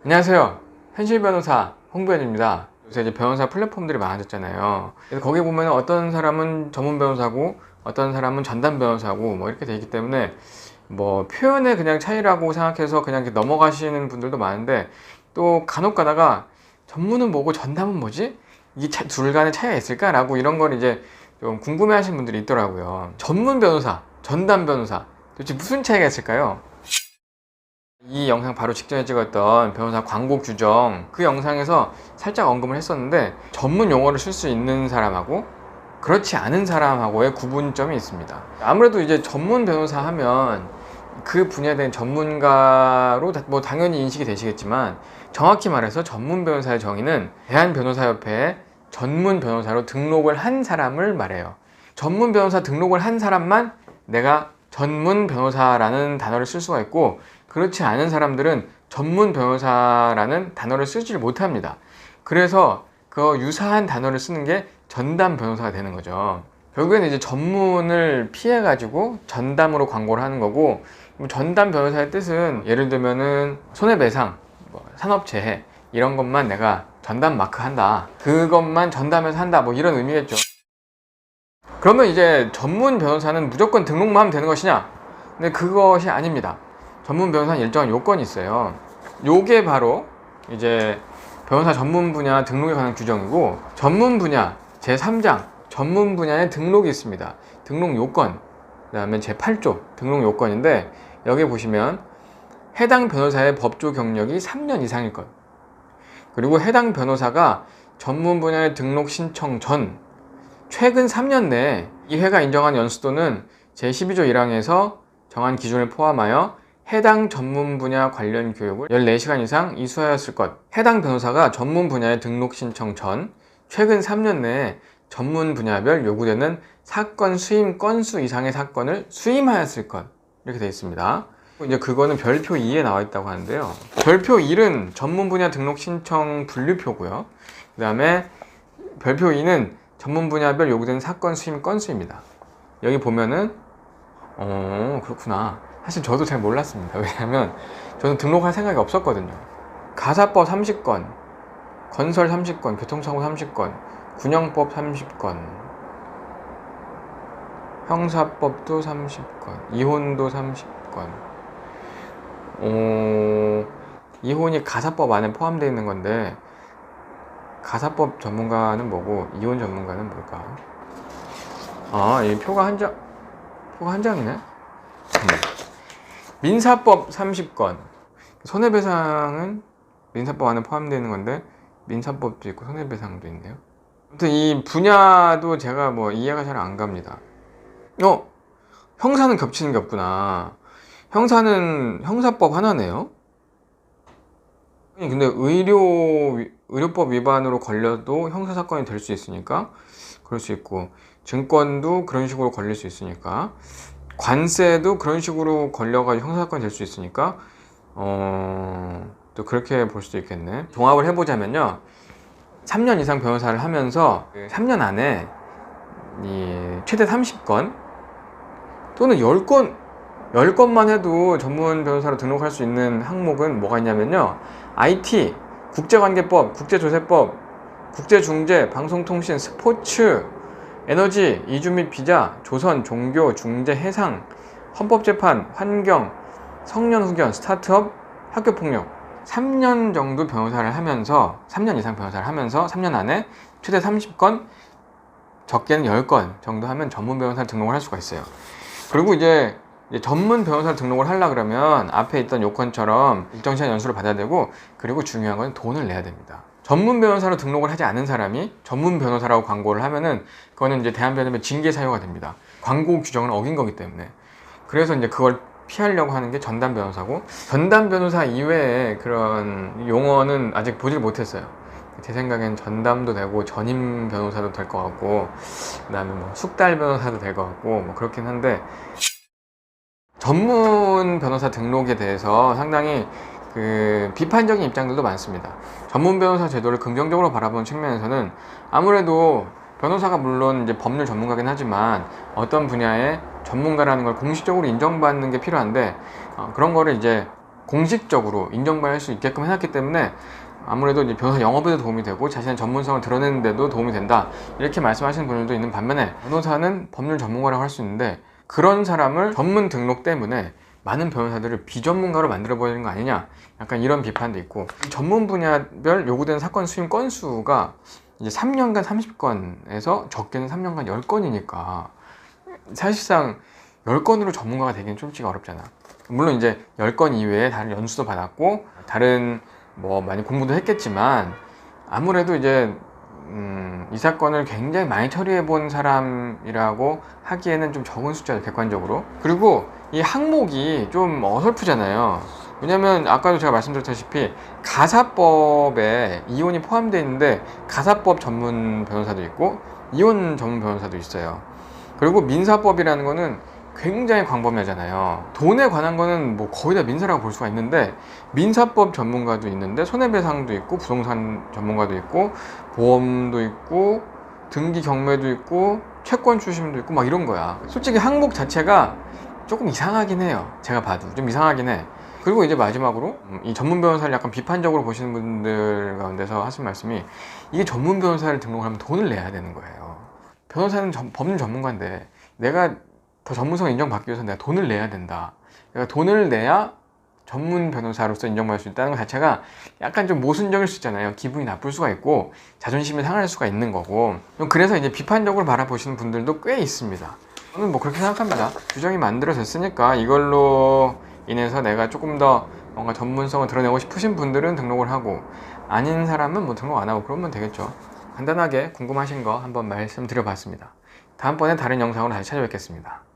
안녕하세요. 현실 변호사 홍보현입니다. 요새 이제 변호사 플랫폼들이 많아졌잖아요. 그래서 거기 보면 어떤 사람은 전문 변호사고 어떤 사람은 전담 변호사고 뭐 이렇게 돼 있기 때문에 뭐 표현의 그냥 차이라고 생각해서 그냥 이렇게 넘어가시는 분들도 많은데, 또 간혹 가다가 전문은 뭐고 전담은 뭐지? 이 둘 간의 차이가 있을까라고 이런 걸 이제 좀 궁금해 하시는 분들이 있더라고요. 전문 변호사, 전담 변호사, 도대체 무슨 차이가 있을까요? 이 영상 바로 직전에 찍었던 변호사 광고 규정, 그 영상에서 살짝 언급을 했었는데, 전문 용어를 쓸 수 있는 사람하고 그렇지 않은 사람하고의 구분점이 있습니다. 아무래도 이제 전문 변호사 하면 그 분야에 대한 전문가로 뭐 당연히 인식이 되시겠지만, 정확히 말해서 전문 변호사의 정의는 대한변호사협회에 전문 변호사로 등록을 한 사람을 말해요. 전문 변호사 등록을 한 사람만 내가 전문 변호사라는 단어를 쓸 수가 있고, 그렇지 않은 사람들은 전문 변호사라는 단어를 쓰지 못합니다. 그래서 그 유사한 단어를 쓰는 게 전담 변호사가 되는 거죠. 결국에는 이제 전문을 피해 가지고 전담으로 광고를 하는 거고, 전담 변호사의 뜻은 예를 들면은 손해배상, 뭐 산업재해 이런 것만 내가 전담 마크 한다, 그것만 전담해서 한다, 뭐 이런 의미겠죠. 그러면 이제 전문 변호사는 무조건 등록만 하면 되는 것이냐? 근데 그것이 아닙니다. 전문 변호사는 일정한 요건이 있어요. 요게 바로 이제 변호사 전문 분야 등록에 관한 규정이고, 전문 분야 제3장 전문 분야의 등록이 있습니다. 등록 요건, 그 다음에 제8조 등록 요건인데, 여기 보시면 해당 변호사의 법조 경력이 3년 이상일 것, 그리고 해당 변호사가 전문 분야의 등록 신청 전 최근 3년 내에 이 회가 인정한 연수도는 제12조 1항에서 정한 기준을 포함하여 해당 전문 분야 관련 교육을 14시간 이상 이수하였을 것. 해당 변호사가 전문 분야의 등록 신청 전 최근 3년 내에 전문 분야별 요구되는 사건 수임 건수 이상의 사건을 수임하였을 것. 이렇게 되어 있습니다. 이제 그거는 별표 2에 나와 있다고 하는데요. 별표 1은 전문 분야 등록 신청 분류표고요. 그 다음에 별표 2는 전문 분야별 요구되는 사건 수임 건수입니다. 여기 보면은 그렇구나. 사실 저도 잘 몰랐습니다. 왜냐하면 저는 등록할 생각이 없었거든요. 가사법 30건, 건설 30건, 교통사고 30건, 군형법 30건, 형사법도 30건, 이혼도 30건. 이혼이 가사법 안에 포함되어 있는 건데, 가사법 전문가는 뭐고 이혼 전문가는 뭘까? 이 표가 한 장이네? 민사법 30건. 손해배상은 민사법 안에 포함되어 있는 건데, 민사법도 있고 손해배상도 있네요. 아무튼 이 분야도 제가 뭐 이해가 잘 안 갑니다. 형사는 겹치는 게 없구나. 형사는 형사법 하나네요. 근데 의료법 위반으로 걸려도 형사사건이 될 수 있으니까 그럴 수 있고, 증권도 그런 식으로 걸릴 수 있으니까, 관세도 그런 식으로 걸려가지고 형사사건이 될 수 있으니까 또 그렇게 볼 수도 있겠네. 종합을 해보자면요, 3년 이상 변호사를 하면서 3년 안에 최대 30건 또는 10건만 해도 전문 변호사로 등록할 수 있는 항목은 뭐가 있냐면요, IT, 국제관계법, 국제조세법, 국제중재, 방송통신, 스포츠, 에너지, 이주 및 비자, 조선, 종교, 중재, 해상, 헌법재판, 환경, 성년 후견, 스타트업, 학교폭력. 3년 정도 변호사를 하면서, 3년 이상 변호사를 하면서 3년 안에 최대 30건, 적게는 10건 정도 하면 전문 변호사 등록을 할 수가 있어요. 그리고 이제 전문 변호사 등록을 하려 그러면 앞에 있던 요건처럼 일정 시간 연수를 받아야 되고, 그리고 중요한 건 돈을 내야 됩니다. 전문 변호사로 등록을 하지 않은 사람이 전문 변호사라고 광고를 하면은 그거는 이제 대한변협의 징계 사유가 됩니다. 광고 규정을 어긴 거기 때문에. 그래서 이제 그걸 피하려고 하는 게 전담 변호사고, 전담 변호사 이외에 그런 용어는 아직 보질 못했어요. 제 생각엔 전담도 되고 전임 변호사도 될 것 같고, 그 다음에 뭐 숙달 변호사도 될 것 같고, 뭐 그렇긴 한데, 전문 변호사 등록에 대해서 상당히 비판적인 입장들도 많습니다. 전문 변호사 제도를 긍정적으로 바라보는 측면에서는 아무래도 변호사가 물론 이제 법률 전문가긴 하지만 어떤 분야의 전문가라는 걸 공식적으로 인정받는 게 필요한데, 그런 거를 이제 공식적으로 인정받을 수 있게끔 해놨기 때문에 아무래도 이제 변호사 영업에도 도움이 되고 자신의 전문성을 드러내는 데도 도움이 된다, 이렇게 말씀하시는 분들도 있는 반면에, 변호사는 법률 전문가라고 할 수 있는데 그런 사람을 전문 등록 때문에 많은 변호사들을 비전문가로 만들어 버리는 거 아니냐, 약간 이런 비판도 있고, 전문 분야별 요구되는 사건 수임 건수가 이제 3년간 30건에서 적게는 3년간 10건이니까 사실상 10건으로 전문가가 되기는 솔직히 어렵잖아. 물론 이제 10건 이외에 다른 연수도 받았고 다른 뭐 많이 공부도 했겠지만, 아무래도 이제 이 사건을 굉장히 많이 처리해 본 사람이라고 하기에는 좀 적은 숫자죠, 객관적으로. 그리고 이 항목이 좀 어설프잖아요. 왜냐면 아까도 제가 말씀드렸다시피 가사법에 이혼이 포함되어 있는데 가사법 전문 변호사도 있고 이혼 전문 변호사도 있어요. 그리고 민사법이라는 거는 굉장히 광범위하잖아요. 돈에 관한 거는 뭐 거의 다 민사라고 볼 수가 있는데, 민사법 전문가도 있는데 손해배상도 있고 부동산 전문가도 있고 보험도 있고 등기 경매도 있고 채권 추심도 있고 막 이런 거야. 솔직히 항목 자체가 조금 이상하긴 해요. 제가 봐도 좀 이상하긴 해. 그리고 이제 마지막으로 이 전문 변호사를 약간 비판적으로 보시는 분들 가운데서 하신 말씀이, 이게 전문 변호사를 등록하면 돈을 내야 되는 거예요. 변호사는 법률 전문가인데 내가 더 전문성 인정받기 위해서 내가 돈을 내야 된다. 내가 돈을 내야 전문 변호사로서 인정받을 수 있다는 것 자체가 약간 좀 모순적일 수 있잖아요. 기분이 나쁠 수가 있고 자존심이 상할 수가 있는 거고. 그래서 이제 비판적으로 바라보시는 분들도 꽤 있습니다. 저는 뭐 그렇게 생각합니다. 규정이 만들어졌으니까 이걸로 인해서 내가 조금 더 뭔가 전문성을 드러내고 싶으신 분들은 등록을 하고, 아닌 사람은 뭐 등록 안 하고 그러면 되겠죠. 간단하게 궁금하신 거 한번 말씀드려봤습니다. 다음번에 다른 영상으로 다시 찾아뵙겠습니다.